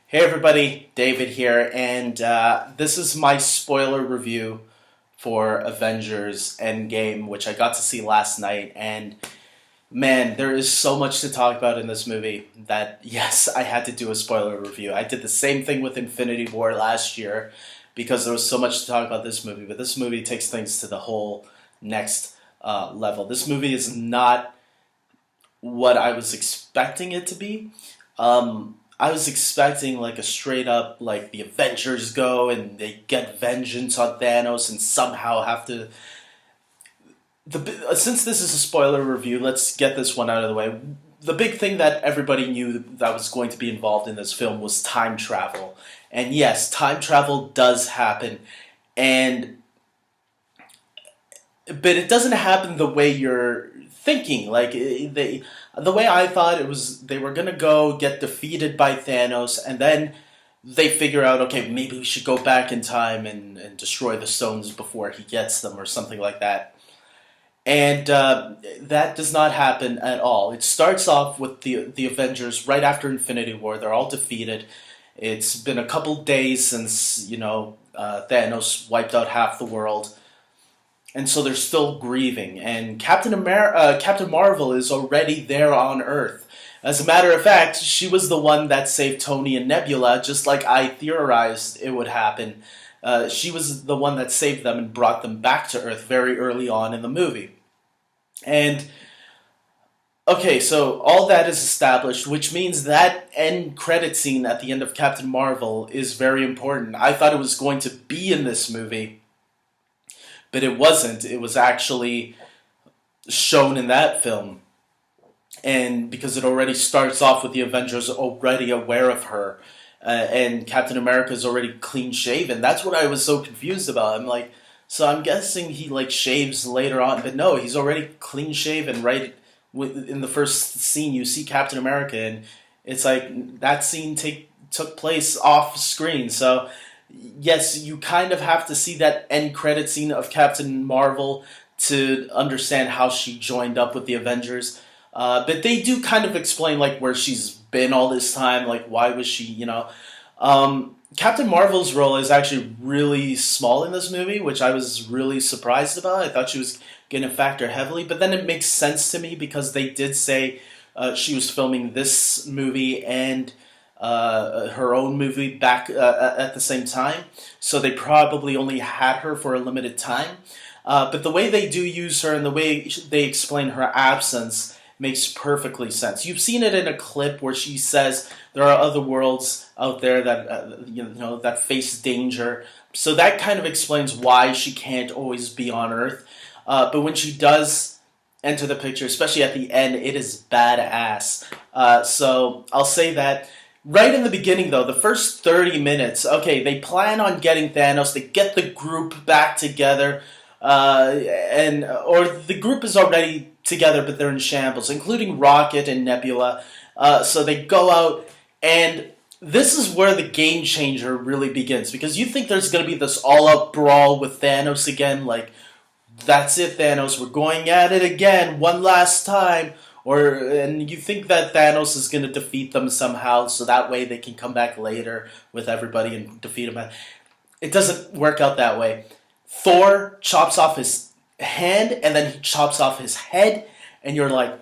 Hey everybody, David here, and this is my spoiler review for Avengers Endgame, which I got to see last night. And man, there is so much to talk about in this movie that, yes, I had to do a spoiler review. I did the same thing with Infinity War last year because there was so much to talk about this movie, but this movie takes things to the whole next level. This movie is not what I was expecting it to be. I was expecting like a straight up like the Avengers go and they get vengeance on Thanos and somehow have to. Since this is a spoiler review, let's get this one out of the way. The big thing that everybody knew that was going to be involved in this film was time travel, and yes, time travel does happen, and but it doesn't happen the way you're thinking. The way I thought it was, they were gonna go get defeated by Thanos, and then they figure out, okay, maybe we should go back in time and destroy the stones before he gets them, or something like that. And that does not happen at all. It starts off with the Avengers right after Infinity War. They're all defeated. It's been a couple days since Thanos wiped out half the world, and so they're still grieving. And Captain Marvel is already there on Earth. As a matter of fact, she was the one that saved Tony and Nebula, just like I theorized it would happen. She was the one that saved them and brought them back to Earth very early on in the movie. And okay, so all that is established, which means that end credit scene at the end of Captain Marvel is very important. I thought it was going to be in this movie, but it wasn't. It was actually shown in that film. And because it already starts off with the Avengers already aware of her, and Captain America is already clean shaven. That's what I was so confused about. I'm like, so I'm guessing he like shaves later on, but no, he's already clean shaven right in the first scene. You see Captain America, and it's like that scene took place off screen. So yes, you kind of have to see that end credit scene of Captain Marvel to understand how she joined up with the Avengers. But they do kind of explain like where she's been all this time, like why was she. Captain Marvel's role is actually really small in this movie, which I was really surprised about. I thought she was going to factor heavily, but then it makes sense to me because they did say she was filming this movie and her own movie back at the same time, so they probably only had her for a limited time. But the way they do use her and the way they explain her absence makes perfectly sense. You've seen it in a clip where she says there are other worlds out there that that face danger. So that kind of explains why she can't always be on Earth. But when she does enter the picture, especially at the end, it is badass. So I'll say that. Right in the beginning, though, the first 30 minutes, okay, they plan on getting Thanos. They get the group back together, or the group is already together, but they're in shambles, including Rocket and Nebula. So they go out, and this is where the game changer really begins, because you think there's going to be this all-out brawl with Thanos again, like, that's it, Thanos, we're going at it again, one last time, and you think that Thanos is going to defeat them somehow, so that way they can come back later with everybody and defeat him. It doesn't work out that way. Thor chops off his hand, and then he chops off his head, and you're like,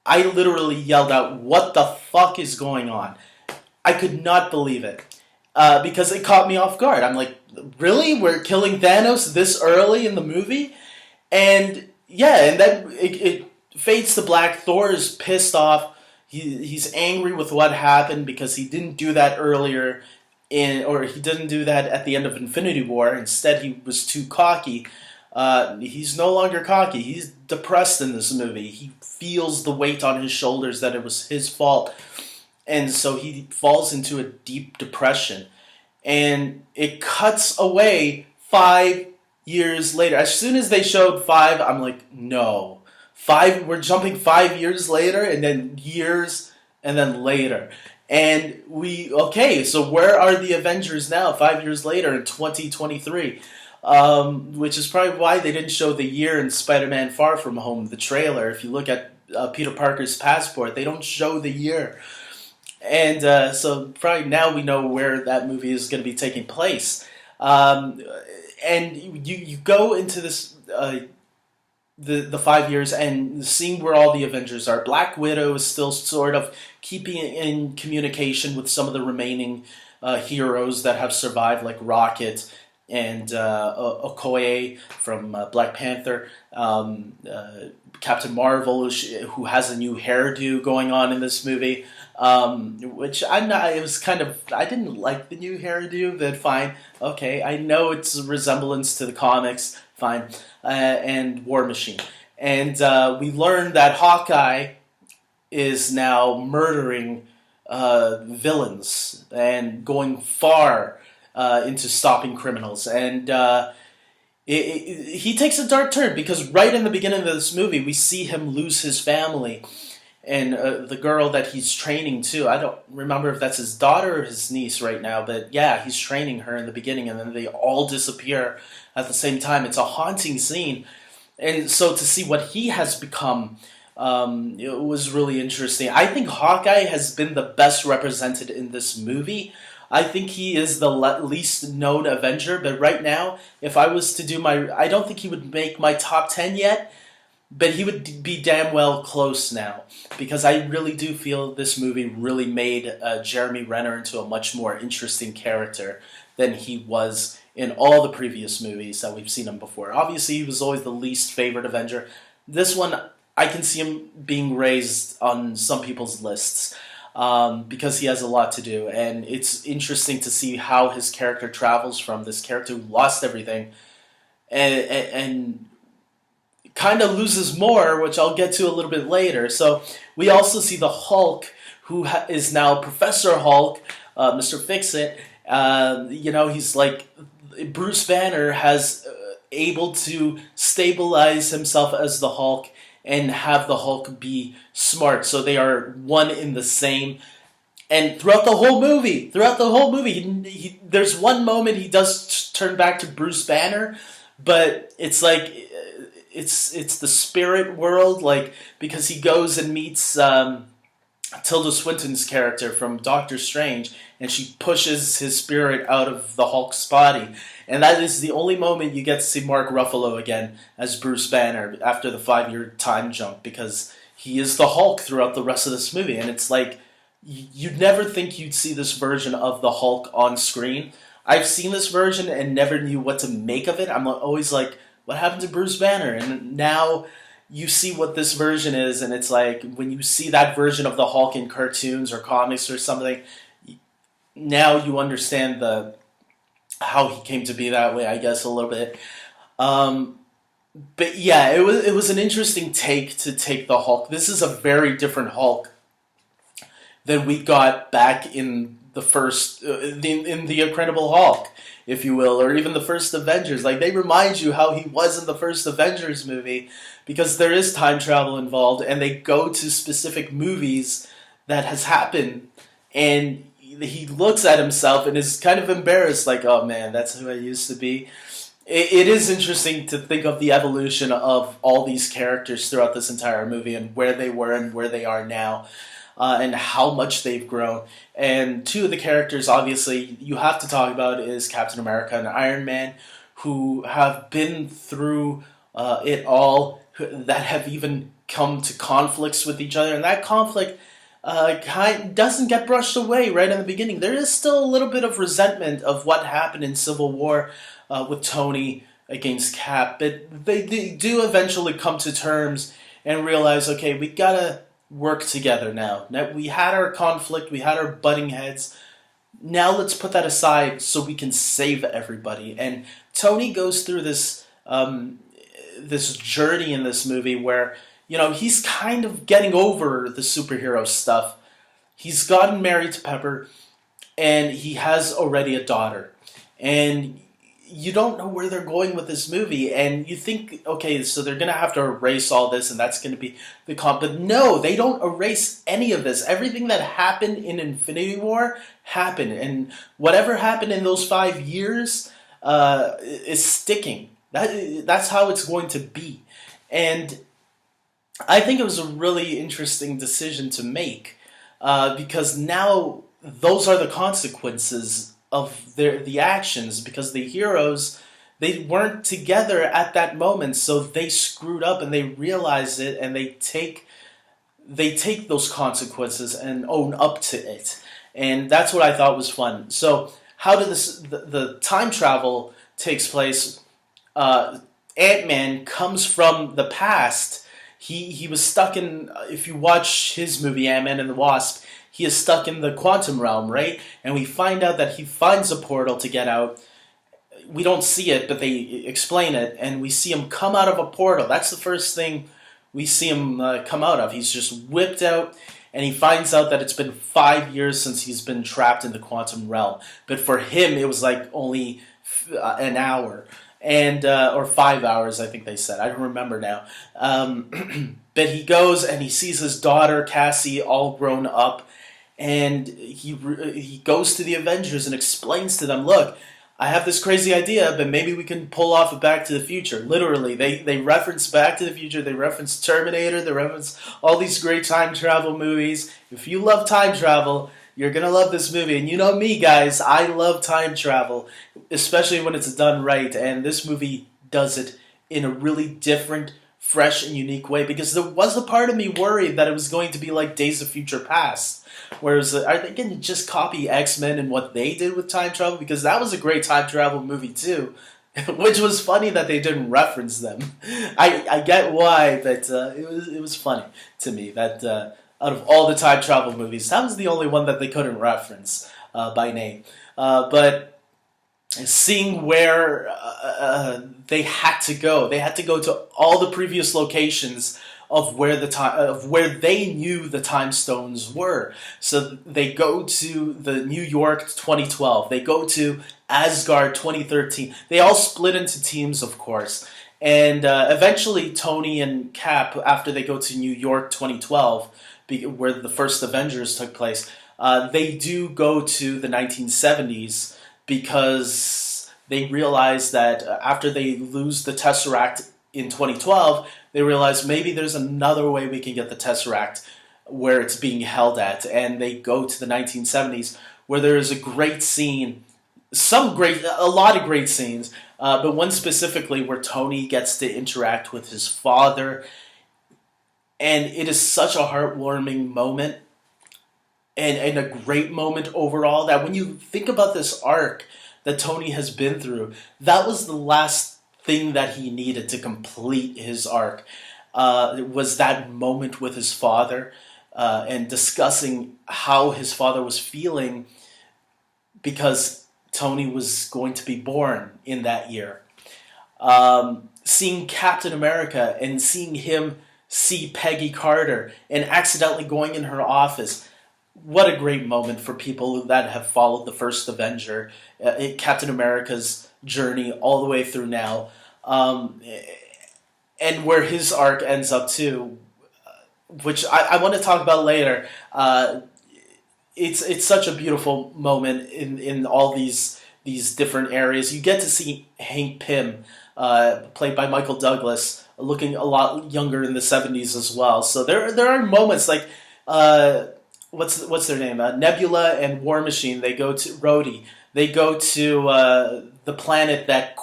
I literally yelled out, what the fuck is going on? I could not believe it, because it caught me off guard. I'm like, really? We're killing Thanos this early in the movie? And yeah, and then it fades to black. Thor is pissed off. He's angry with what happened because he didn't do that earlier, or he didn't do that at the end of Infinity War. Instead, he was too cocky. He's no longer cocky. He's depressed in this movie. He feels the weight on his shoulders that it was his fault. And so he falls into a deep depression. And it cuts away 5 years later. As soon as they showed 5, I'm like, no. We're jumping 5 years later, and then years, and then later. And okay, so where are the Avengers now, 5 years later in 2023? Which is probably why they didn't show the year in Spider-Man Far From Home, the trailer. If you look at Peter Parker's passport, they don't show the year. And so probably now we know where that movie is going to be taking place. Um, and you go into this the 5 years and seeing where all the Avengers are. Black Widow is still sort of keeping in communication with some of the remaining heroes that have survived, like Rocket and Okoye from Black Panther. Captain Marvel, who has a new hairdo going on in this movie, which I'm not. It was kind of I didn't like the new hairdo, but fine. Okay, I know it's a resemblance to the comics. Fine, and War Machine, and we learned that Hawkeye is now murdering villains and going far into stopping criminals, and he takes a dark turn because right in the beginning of this movie, we see him lose his family and the girl that he's training too. I don't remember if that's his daughter or his niece right now, but yeah, he's training her in the beginning, and then they all disappear at the same time. It's a haunting scene, and so to see what he has become, it was really interesting. I think Hawkeye has been the best represented in this movie. I think he is the least known Avenger, but right now, if I was to do I don't think he would make my top 10 yet, but he would be damn well close now, because I really do feel this movie really made Jeremy Renner into a much more interesting character than he was in all the previous movies that we've seen him before. Obviously, he was always the least favorite Avenger. This one, I can see him being raised on some people's lists because he has a lot to do, and it's interesting to see how his character travels from this character who lost everything and kind of loses more, which I'll get to a little bit later. So we also see the Hulk, who is now Professor Hulk, Mr. Fix-It. He's like Bruce Banner has able to stabilize himself as the Hulk and have the Hulk be smart, so they are one in the same. And throughout the whole movie, there's one moment he does turn back to Bruce Banner, but it's like it's the spirit world, like because he goes and meets Tilda Swinton's character from Doctor Strange, and she pushes his spirit out of the Hulk's body. And that is the only moment you get to see Mark Ruffalo again as Bruce Banner after the 5-year time jump, because he is the Hulk throughout the rest of this movie. And it's like, you'd never think you'd see this version of the Hulk on screen. I've seen this version and never knew what to make of it. I'm always like, what happened to Bruce Banner? And now you see what this version is, and it's like, when you see that version of the Hulk in cartoons or comics or something, now you understand how he came to be that way, I guess, a little bit. But yeah, it was an interesting take to take the Hulk. This is a very different Hulk than we got back in the first, in the Incredible Hulk, if you will, or even the first Avengers. Like, they remind you how he was in the first Avengers movie, because there is time travel involved, and they go to specific movies that has happened, and he looks at himself and is kind of embarrassed, like, oh man, that's who I used to be. It is interesting to think of the evolution of all these characters throughout this entire movie, and where they were and where they are now, and how much they've grown. And two of the characters, obviously, you have to talk about is Captain America and Iron Man, who have been through it all, that have even come to conflicts with each other, and that conflict doesn't get brushed away right in the beginning. There is still a little bit of resentment of what happened in Civil War with Tony against Cap, but they do eventually come to terms and realize, okay, we gotta work together now. Now we had our conflict, we had our butting heads. Now let's put that aside so we can save everybody. And Tony goes through this this journey in this movie where, he's kind of getting over the superhero stuff. He's gotten married to Pepper, and he has already a daughter. And you don't know where they're going with this movie, and you think, okay, so they're going to have to erase all this, and that's going to be the comp. But no, they don't erase any of this. Everything that happened in Infinity War happened, and whatever happened in those 5 years is sticking. That's how it's going to be. And I think it was a really interesting decision to make, because now those are the consequences of the actions, because the heroes, they weren't together at that moment, so they screwed up and they realize it, and they take those consequences and own up to it. And that's what I thought was fun. So how did the time travel takes place? Ant-Man comes from the past. He was stuck in, if you watch his movie Ant-Man and the Wasp, he is stuck in the quantum realm, right? And we find out that he finds a portal to get out. We don't see it, but they explain it, and we see him come out of a portal. That's the first thing we see him come out of. He's just whipped out, and he finds out that it's been 5 years since he's been trapped in the quantum realm. But for him, it was like only an hour, and or 5 hours, I think they said. I don't remember now. But he goes and he sees his daughter Cassie all grown up, and he goes to the Avengers and explains to them, look, I have this crazy idea, but maybe we can pull off a Back to the Future. Literally, they reference Back to the Future, they reference Terminator, they reference all these great time travel movies. If you love time travel, you're going to love this movie. And you know me, guys, I love time travel, especially when it's done right. And this movie does it in a really different, fresh, and unique way, because there was a part of me worried that it was going to be like Days of Future Past. Whereas, are they going to just copy X-Men and what they did with time travel? Because that was a great time travel movie too, which was funny that they didn't reference them. I get why, but it was funny to me that out of all the time travel movies, that was the only one that they couldn't reference by name. But seeing where they had to go to all the previous locations of where they knew the time stones were. So they go to the New York 2012. They go to Asgard 2013. They all split into teams, of course. And eventually Tony and Cap, after they go to New York 2012, where the first Avengers took place, they do go to the 1970s, because they realize that after they lose the Tesseract in 2012, they realize maybe there's another way we can get the Tesseract where it's being held at. And they go to the 1970s, where there is a great scene, a lot of great scenes, but one specifically where Tony gets to interact with his father. And it is such a heartwarming moment, and a great moment overall, that when you think about this arc that Tony has been through, that was the last thing that he needed to complete his arc. Was that moment with his father, and discussing how his father was feeling, because Tony was going to be born in that year. Seeing Captain America and seeing him see Peggy Carter and accidentally going in her office. What a great moment for people that have followed the first Avenger, Captain America's journey all the way through now. And where his arc ends up too, which I want to talk about later. It's such a beautiful moment in all these different areas. You get to see Hank Pym, played by Michael Douglas, looking a lot younger in the 70s as well. So there are moments like what's their name? Nebula and War Machine. They go to Rhodey. They go to the planet that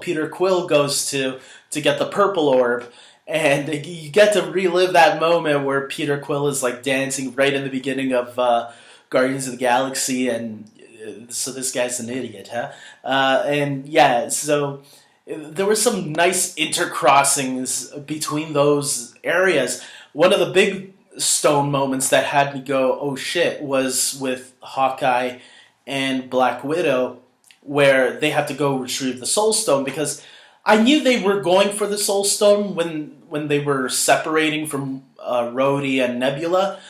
Peter Quill goes to get the purple orb. And you get to relive that moment where Peter Quill is like dancing right in the beginning of Guardians of the Galaxy, and so this guy's an idiot, huh? And yeah, so there were some nice intercrossings between those areas. One of the big stone moments that had me go, oh shit, was with Hawkeye and Black Widow, where they had to go retrieve the Soul Stone, because I knew they were going for the Soul Stone when they were separating from Rhodey and Nebula,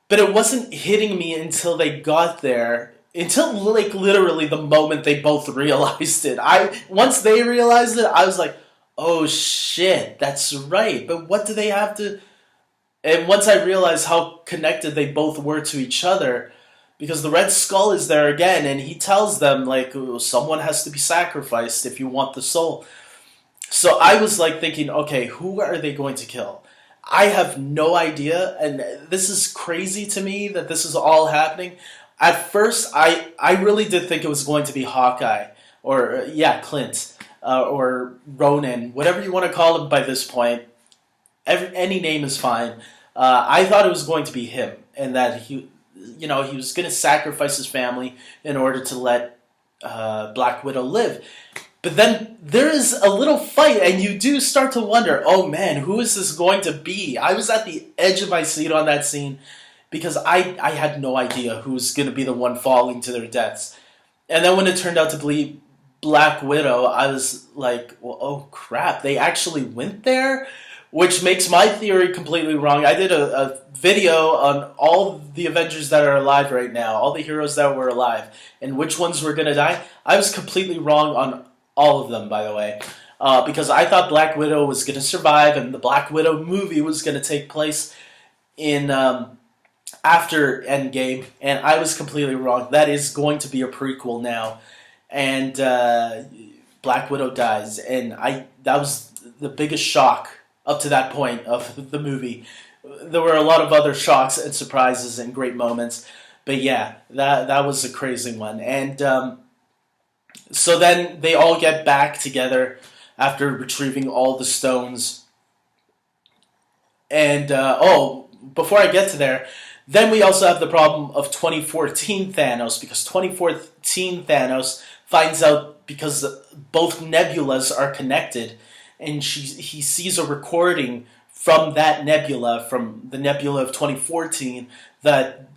but it wasn't hitting me until they got there, until like literally the moment they both realized it. Once they realized it, I was like, oh shit, that's right, but what do they have to... And once I realized how connected they both were to each other, because the Red Skull is there again, and he tells them, like, someone has to be sacrificed if you want the soul. So I was, like, thinking, okay, who are they going to kill? I have no idea, and this is crazy to me that this is all happening. At first, I really did think it was going to be Hawkeye, or yeah, Clint, or Ronan, whatever you want to call him by this point. Any name is fine. I thought it was going to be him, and that he was going to sacrifice his family in order to let Black Widow live. But then there is a little fight, and you do start to wonder, oh man, who is this going to be? I was at the edge of my seat on that scene because I had no idea who was going to be the one falling to their deaths. And then when it turned out to be Black Widow, I was like, well, oh crap, they actually went there? Which makes my theory completely wrong. I did a video on all the Avengers that are alive right now, all the heroes that were alive, and which ones were going to die. I was completely wrong on all of them, by the way, because I thought Black Widow was going to survive, and the Black Widow movie was going to take place in after Endgame, and I was completely wrong. That is going to be a prequel now, and Black Widow dies, and that was the biggest shock up to that point of the movie. There were a lot of other shocks and surprises and great moments, but yeah, that was a crazy one. And so then they all get back together after retrieving all the stones. And before I get to there, then we also have the problem of 2014 Thanos, because 2014 Thanos finds out because both nebulas are connected, and he sees a recording from that nebula, from the nebula of 2014, that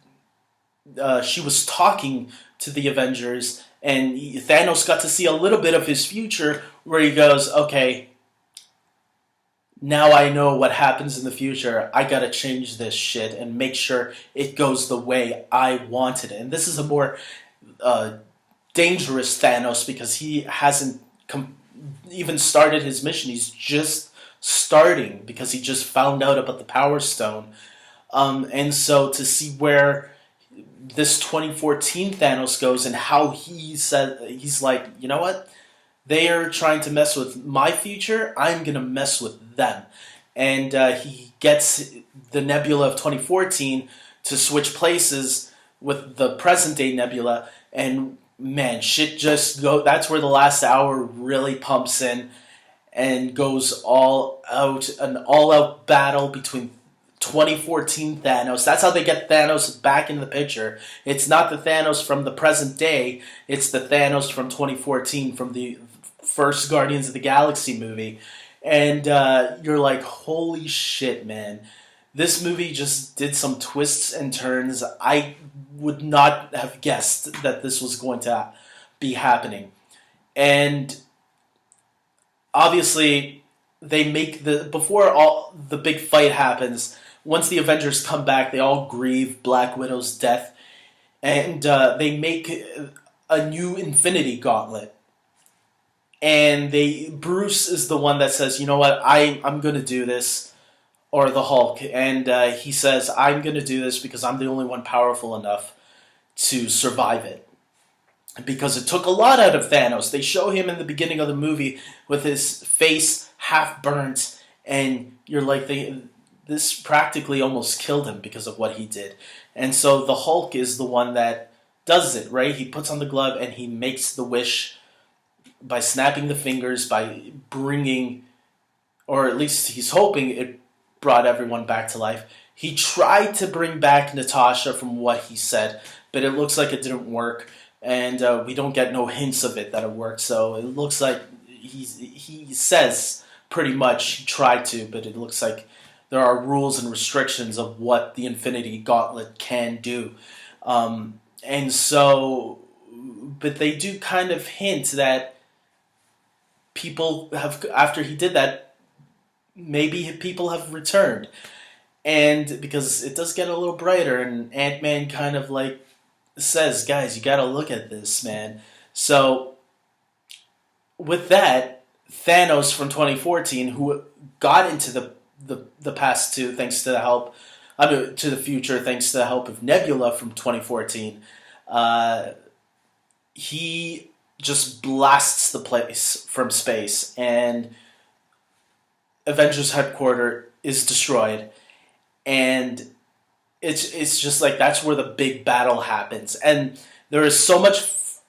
she was talking to the Avengers, and Thanos got to see a little bit of his future, where he goes, okay, now I know what happens in the future. I gotta change this shit and make sure it goes the way I wanted it. And this is a more dangerous Thanos, because he hasn't even started his mission. He's just starting, because he just found out about the Power Stone. And so to see where this 2014 Thanos goes, and how he's like, you know what? They are trying to mess with my future. I'm going to mess with them. And he gets the Nebula of 2014 to switch places with the present day Nebula. And man, shit just go. That's where the last hour really pumps in and goes all out. An all out battle between 2014 Thanos. That's how they get Thanos back in the picture. It's not the Thanos from the present day. It's the Thanos from 2014, from the first Guardians of the Galaxy movie. And you're like, holy shit, man. This movie just did some twists and turns. I would not have guessed that this was going to be happening. And obviously, they make before all the big fight happens, once the Avengers come back, they all grieve Black Widow's death, and they make a new Infinity Gauntlet. And Bruce is the one that says, you know what, I'm going to do this, or the Hulk, and he says, I'm going to do this because I'm the only one powerful enough to survive it. Because it took a lot out of Thanos. They show him in the beginning of the movie with his face half burnt, and you're like, this practically almost killed him because of what he did. And so the Hulk is the one that does it, right? He puts on the glove and he makes the wish by snapping the fingers, by bringing, or at least he's hoping it brought everyone back to life. He tried to bring back Natasha from what he said, but it looks like it didn't work, and we don't get no hints of it that it worked. So it looks like he says pretty much he tried to, but it looks like there are rules and restrictions of what the Infinity Gauntlet can do. And so, but they do kind of hint that people have, after he did that, maybe people have returned. And because it does get a little brighter, and Ant-Man kind of like says, guys, you gotta look at this, man. So, with that, Thanos from 2014, who got into the past too, thanks to the help, to the future, thanks to the help of Nebula from 2014, he just blasts the place from space, and Avengers headquarters is destroyed, and it's just like that's where the big battle happens, and there is so much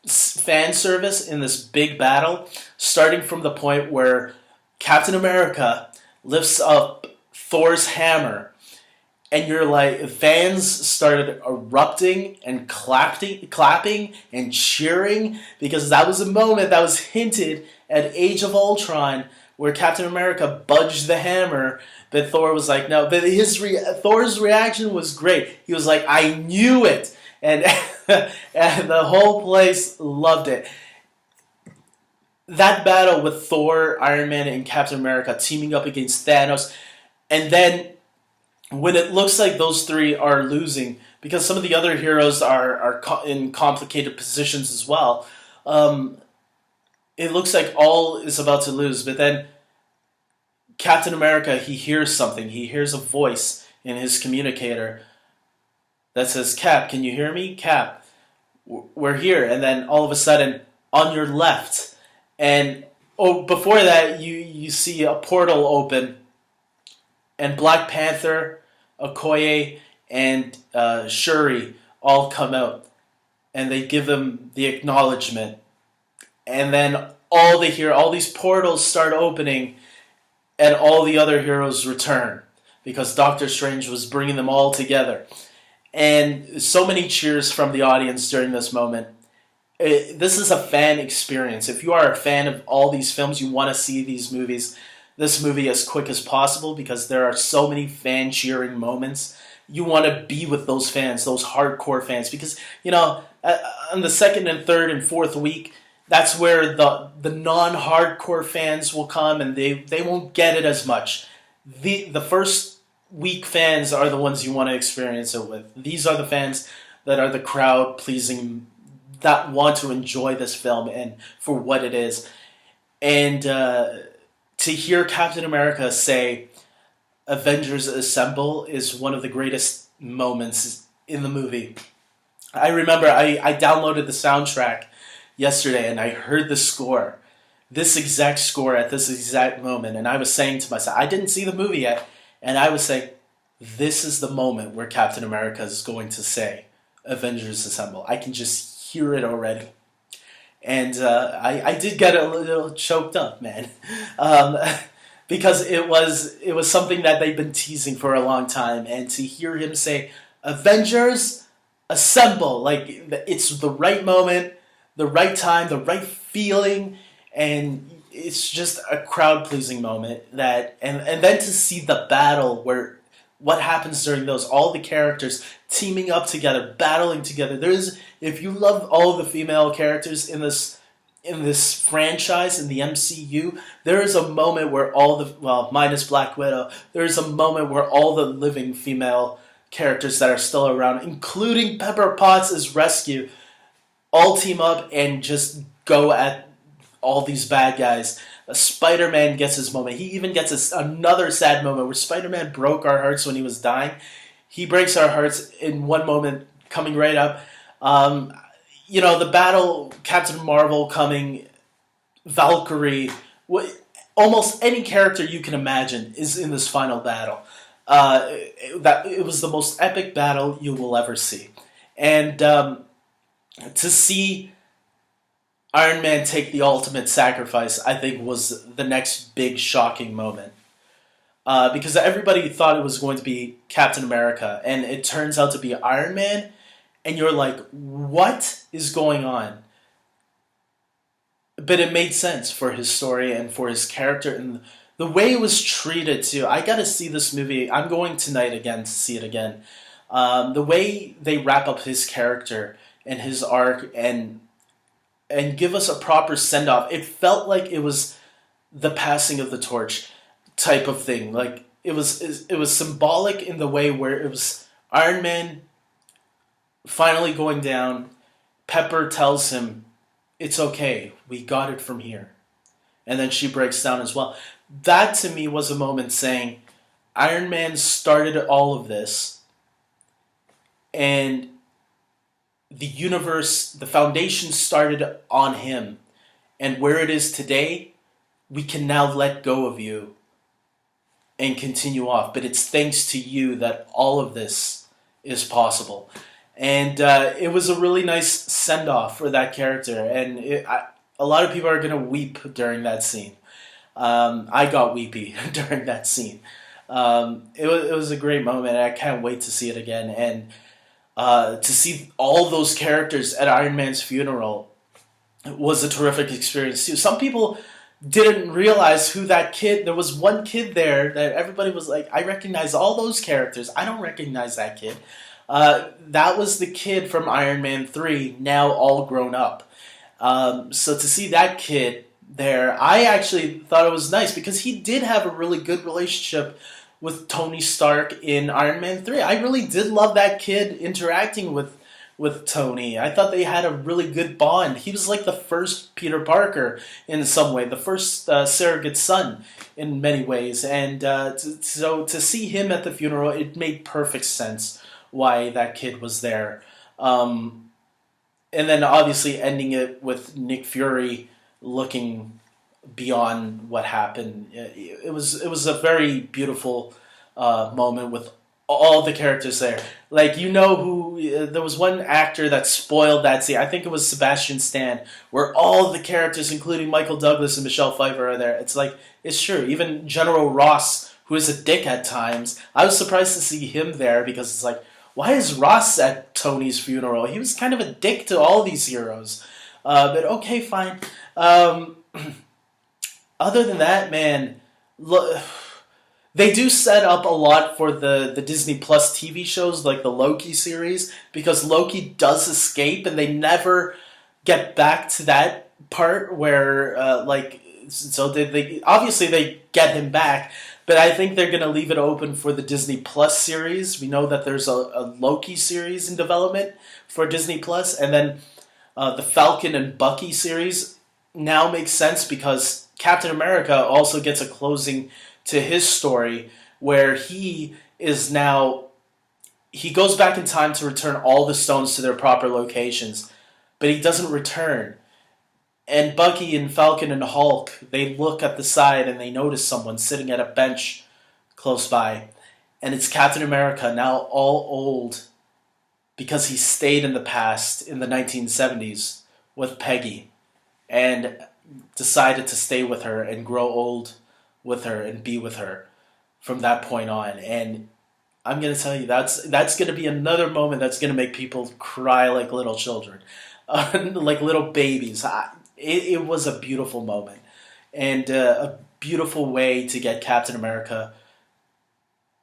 fan service in this big battle, starting from the point where Captain America lifts up Thor's hammer, and you're like, fans started erupting and clapping and cheering, because that was a moment that was hinted at Age of Ultron, where Captain America budged the hammer, but Thor was like, no. But Thor's reaction was great. He was like, I knew it, and and the whole place loved it. That battle with Thor, Iron Man, and Captain America teaming up against Thanos, and then when it looks like those three are losing, because some of the other heroes are in complicated positions as well, it looks like all is about to lose. But then Captain America, he hears something. He hears a voice in his communicator that says, Cap, can you hear me? Cap, we're here. And then all of a sudden, on your left, and before that, you see a portal open, and Black Panther, Okoye, and Shuri all come out, and they give them the acknowledgement. And then all these portals start opening, and all the other heroes return, because Doctor Strange was bringing them all together. And so many cheers from the audience during this moment. This is a fan experience. If you are a fan of all these films, you want to see this movie as quick as possible, because there are so many fan cheering moments. You want to be with those fans, those hardcore fans, because, on the second and third and fourth week, that's where the non-hardcore fans will come, and they won't get it as much. The first week fans are the ones you want to experience it with. These are the fans that are the crowd pleasing, that want to enjoy this film and for what it is. And to hear Captain America say, Avengers Assemble, is one of the greatest moments in the movie. I remember I downloaded the soundtrack yesterday, and I heard the score, this exact score at this exact moment, and I was saying to myself, I didn't see the movie yet, and I was saying, this is the moment where Captain America is going to say, Avengers Assemble. I can just hear it already. And I did get a little choked up, man, because it was something that they've been teasing for a long time, and to hear him say, Avengers Assemble, like, it's the right moment, the right time, the right feeling, and it's just a crowd-pleasing moment. And then to see the battle, where what happens during those, all the characters teaming up together, battling together. If you love all the female characters in this franchise, in the MCU, there is a moment where minus Black Widow, there is a moment where all the living female characters that are still around, including Pepper Potts' rescue, all team up and just go at all these bad guys. Spider-Man gets his moment. He even gets another sad moment where Spider-Man broke our hearts when he was dying. He breaks our hearts in one moment, coming right up. The battle, Captain Marvel coming, Valkyrie, almost any character you can imagine is in this final battle. It was the most epic battle you will ever see. And to see Iron Man take the ultimate sacrifice, I think, was the next big shocking moment. Because everybody thought it was going to be Captain America, and it turns out to be Iron Man, and you're like, what is going on? But it made sense for his story and for his character, and the way it was treated, too. I gotta see this movie. I'm going tonight again to see it again. The way they wrap up his character and his arc, and give us a proper send-off. It felt like it was the passing of the torch type of thing. Like, it was symbolic in the way where it was Iron Man finally going down. Pepper tells him, it's okay, we got it from here. And then she breaks down as well. That, to me, was a moment saying, Iron Man started all of this, and the universe, the foundation started on him. And where it is today, we can now let go of you and continue off. But it's thanks to you that all of this is possible. And it was a really nice send off for that character. And a lot of people are going to weep during that scene. I got weepy during that scene. It was a great moment, and I can't wait to see it again. And to see all those characters at Iron Man's funeral was a terrific experience too. Some people didn't realize who that kid. There was one kid there that everybody was like, "I recognize all those characters. I don't recognize that kid." That was the kid from Iron Man 3, now all grown up. So to see that kid there, I actually thought it was nice because he did have a really good relationship with Tony Stark in Iron Man 3. I really did love that kid interacting with Tony. I thought they had a really good bond. He was like the first Peter Parker in some way, the first surrogate son in many ways. And so to see him at the funeral, it made perfect sense why that kid was there. And then obviously ending it with Nick Fury looking beyond what happened. It was a very beautiful moment with all the characters there. Like, you know who, there was one actor that spoiled that scene. I think it was Sebastian Stan, where all the characters, including Michael Douglas and Michelle Pfeiffer, are there. It's like, it's true. Even General Ross, who is a dick at times, I was surprised to see him there because it's like, why is Ross at Tony's funeral? He was kind of a dick to all these heroes. But okay, fine. Other than that, man, look, they do set up a lot for the Disney Plus TV shows, like the Loki series, because Loki does escape, and they never get back to that part where, so they obviously they get him back, but I think they're going to leave it open for the Disney Plus series. We know that there's a Loki series in development for Disney Plus, and then the Falcon and Bucky series now makes sense because Captain America also gets a closing to his story where he is now, he goes back in time to return all the stones to their proper locations, but he doesn't return. And Bucky and Falcon and Hulk, they look at the side and they notice someone sitting at a bench close by. And it's Captain America, now all old, because he stayed in the past in the 1970s with Peggy and decided to stay with her and grow old with her and be with her from that point on. And I'm going to tell you, that's going to be another moment that's going to make people cry like little children, like little babies. It was a beautiful moment and a beautiful way to get Captain America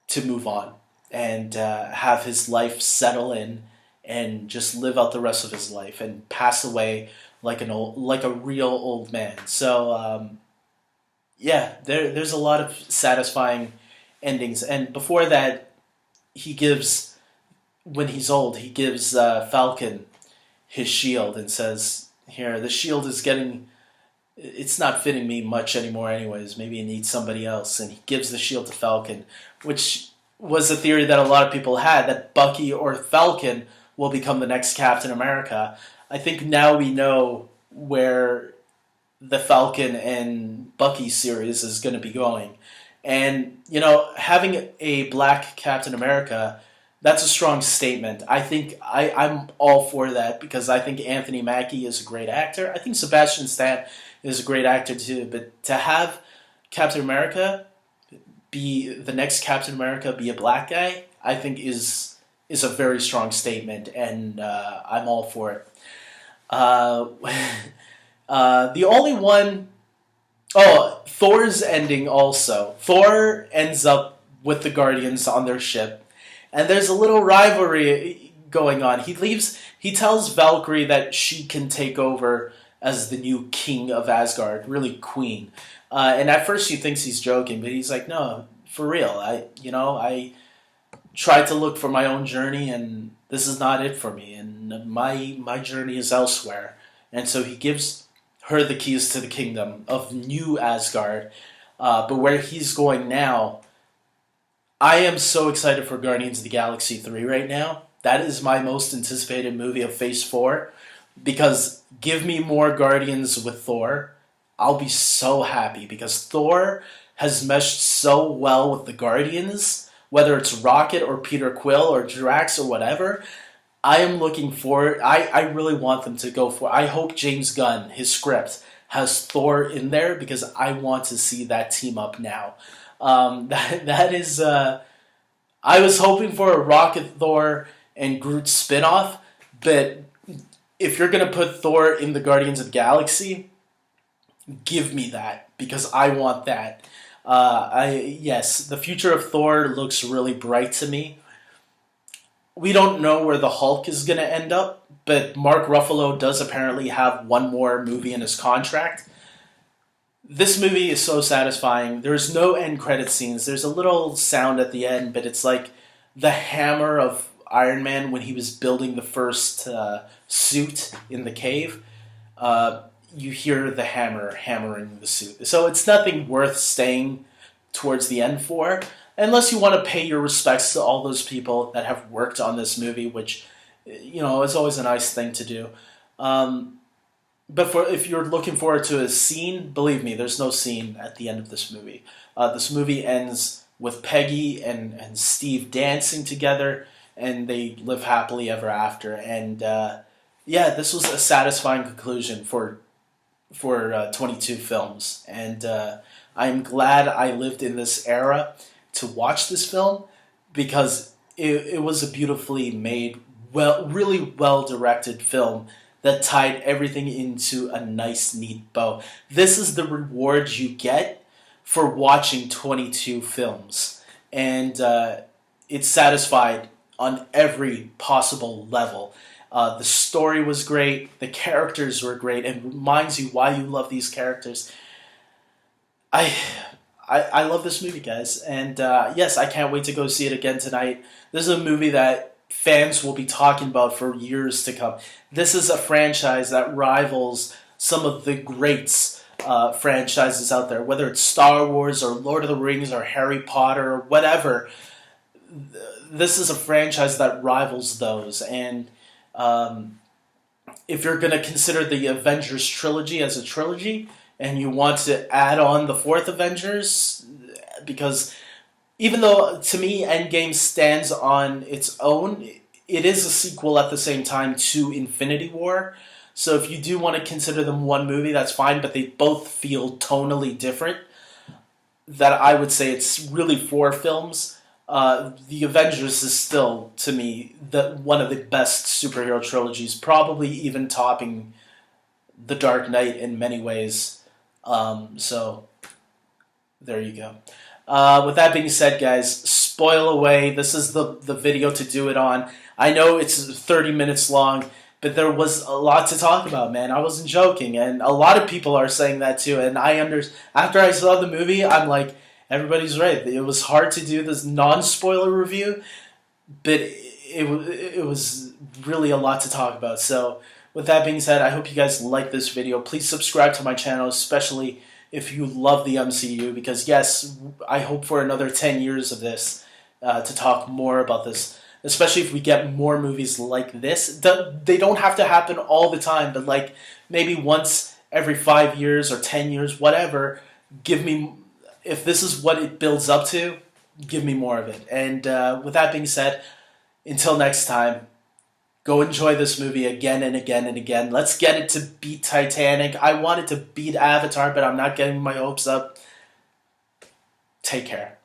to move on and have his life settle in and just live out the rest of his life and pass away like a real old man. So yeah, there's a lot of satisfying endings. And before that, he gives, when he's old, he gives Falcon his shield and says, "Here, the shield is getting, it's not fitting me much anymore anyways. Maybe it needs somebody else." And he gives the shield to Falcon, which was a theory that a lot of people had, that Bucky or Falcon will become the next Captain America. I think now we know where the Falcon and Bucky series is going to be going. And, you know, having a black Captain America, that's a strong statement. I think I'm all for that because I think Anthony Mackie is a great actor. I think Sebastian Stan is a great actor too. But to have Captain America be the next Captain America, be a black guy, I think is a very strong statement, and I'm all for it. The only one, Thor's ending also. Thor ends up with the Guardians on their ship, and there's a little rivalry going on. He tells Valkyrie that she can take over as the new king of Asgard, really queen. And at first she thinks he's joking, but he's like, no, for real. I tried to look for my own journey, and this is not it for me, and my journey is elsewhere. And so he gives her the keys to the kingdom of New Asgard. But where he's going now, I am so excited for Guardians of the Galaxy 3 right now. That is my most anticipated movie of Phase 4. Because give me more Guardians with Thor. I'll be so happy. Because Thor has meshed so well with the Guardians, whether it's Rocket or Peter Quill or Drax or whatever. I am looking forward. I really want them to go for. I hope James Gunn, his script, has Thor in there because I want to see that team up now. That is. I was hoping for a Rocket Thor and Groot spinoff, but if you're gonna put Thor in the Guardians of the Galaxy, give me that because I want that. Yes, the future of Thor looks really bright to me. We don't know where the Hulk is going to end up, but Mark Ruffalo does apparently have one more movie in his contract. This movie is so satisfying. There's no end credit scenes. There's a little sound at the end, but it's like the hammer of Iron Man when he was building the first suit in the cave. You hear the hammer hammering the suit. So it's nothing worth staying towards the end for, unless you want to pay your respects to all those people that have worked on this movie, which, is always a nice thing to do. But if you're looking forward to a scene, believe me, there's no scene at the end of this movie. This movie ends with Peggy and Steve dancing together, and they live happily ever after. And this was a satisfying conclusion for 22 films. And I'm glad I lived in this era to watch this film because it was a beautifully made, really well-directed film that tied everything into a nice, neat bow. This is the reward you get for watching 22 films. And it's satisfied on every possible level. The story was great. The characters were great. And reminds you why you love these characters. I love this movie, guys. And yes, I can't wait to go see it again tonight. This is a movie that fans will be talking about for years to come. This is a franchise that rivals some of the greats franchises out there, whether it's Star Wars or Lord of the Rings or Harry Potter or whatever. This is a franchise that rivals those. And if you're going to consider the Avengers trilogy as a trilogy and you want to add on the fourth Avengers, because even though to me Endgame stands on its own, it is a sequel at the same time to Infinity War. So if you do want to consider them one movie, that's fine, but they both feel tonally different. That I would say it's really four films. The Avengers is still, to me, one of the best superhero trilogies, probably even topping The Dark Knight in many ways. So, there you go. With that being said, guys, spoil away. This is the video to do it on. I know it's 30 minutes long, but there was a lot to talk about, man. I wasn't joking, and a lot of people are saying that too. And after I saw the movie, I'm like, everybody's right. It was hard to do this non-spoiler review, but it was really a lot to talk about. So with that being said, I hope you guys like this video. Please subscribe to my channel, especially if you love the MCU, because yes, I hope for another 10 years of this to talk more about this, especially if we get more movies like this. They don't have to happen all the time, but like maybe once every 5 years or 10 years, whatever, if this is what it builds up to, give me more of it. And with that being said, until next time, go enjoy this movie again and again and again. Let's get it to beat Titanic. I want it to beat Avatar, but I'm not getting my hopes up. Take care.